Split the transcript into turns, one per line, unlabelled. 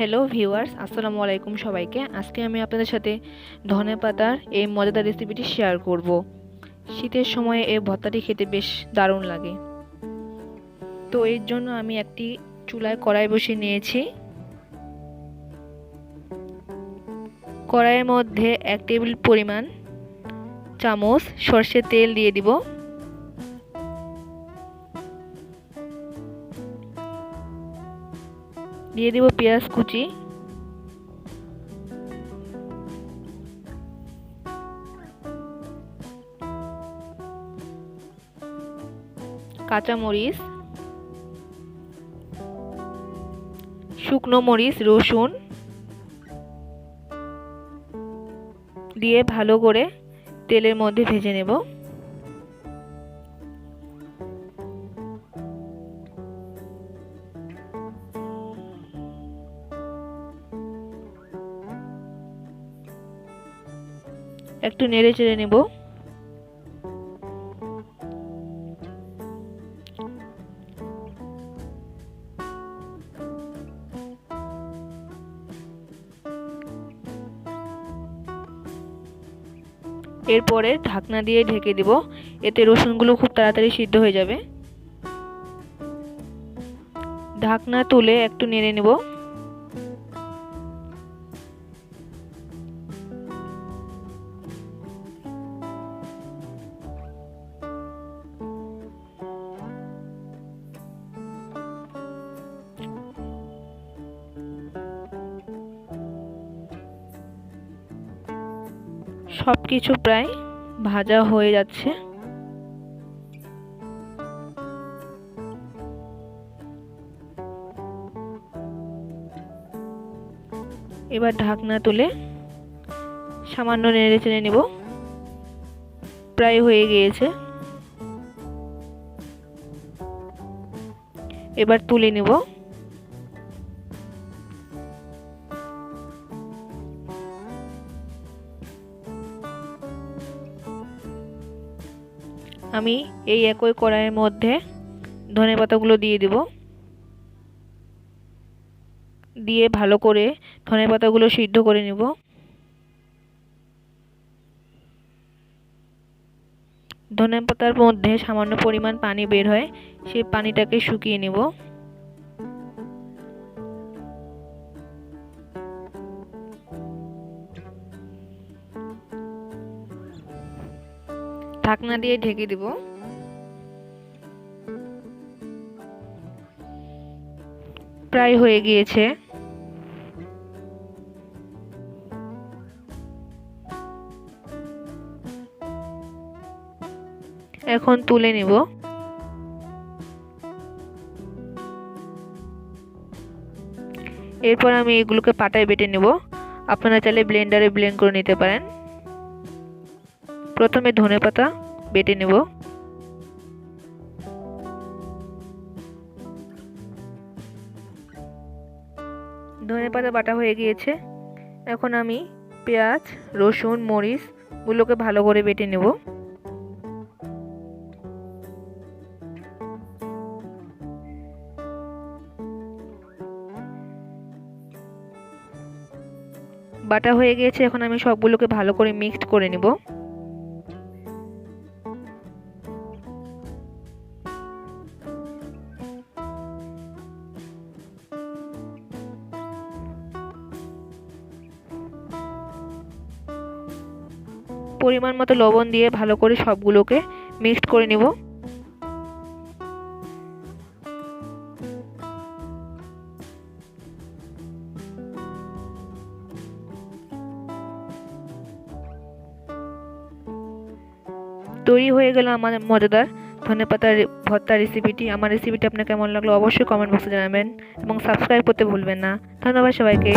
Hello viewers, আসসালামু আলাইকুম সবাইকে। আজকে আমি আপনাদের সাথে ধনে পাতার এই মজাদার রেসিপিটি শেয়ার করব। শীতের সময়ে এই ভর্তাটি খেতে বেশ দারুণ লাগে। তো এর জন্য আমি একটি চুলায় কড়াই বসিয়ে নিয়েছি। কড়াইয়ের মধ্যে 1 টেবিল পরিমাণ চামচ সরষের তেল দিয়ে দিব। দিয়ে দিব পেঁয়াজ কুচি, কাঁচা মরিচ, শুকনো মরিচ, রসুন দিয়ে ভালো করে তেলের মধ্যে ভেজে নেব। একটু নেড়ে চেড়ে নেব। এরপরে ঢাকনা দিয়ে ঢেকে দেব, এতে রসুনগুলো খুব তাড়াতাড়ি সিদ্ধ হয়ে যাবে। ঢাকনা তুলে একটু নেড়ে নেব। সবকিছু প্রায় ভাজা হয়ে যাচ্ছে। এবার ঢাকনা তুলে সামান্য নেড়ে চেড়ে নেব। প্রায় হয়ে গিয়েছে। এবার তুলে নেব। আমি এই একই কড়াইয়ের মধ্যে ধনেপাতাগুলো দিয়ে দেব। দিয়ে ভালো করে ধনেপাতাগুলো সিদ্ধ করে নেব। ধনেপাতার মধ্যে সামান্য পরিমাণ পানি বের হয়, সেই পানিটাকে শুকিয়ে নেব। ঢাকনা দিয়ে ঢেকে দেব। প্রায় হয়ে গিয়েছে। এখন তুলে নেব। এরপর আমি এগুলোকে পাটায় বেটে নেব। আপনারা চাইলে ব্লেন্ডারে ব্লেন্ড করে নিতে পারেন। প্রথমে ধনেপাতা বেটে নেব। ধনেপাতা বাটা হয়ে গিয়েছে। এখন আমি পেঁয়াজ, রসুন, মরিচ গুলোকে ভালো করে বেটে নেব। বাটা হয়ে গিয়েছে। এখন আমি সবগুলোকে ভালো করে মিক্সড করে নেব। পরিমাণ মতো লবণ দিয়ে ভালো করে সবগুলোকে মিক্সড করে নেব। তৈরি হয়ে গেল আমার মজাদার ধনেপাতার ভর্তা রেসিপিটি। আমার রেসিপিটি আপনার কেমন লাগলো অবশ্যই কমেন্ট বক্সে জানাবেন এবং সাবস্ক্রাইব করতে ভুলবেন না। ধন্যবাদ সবাইকে।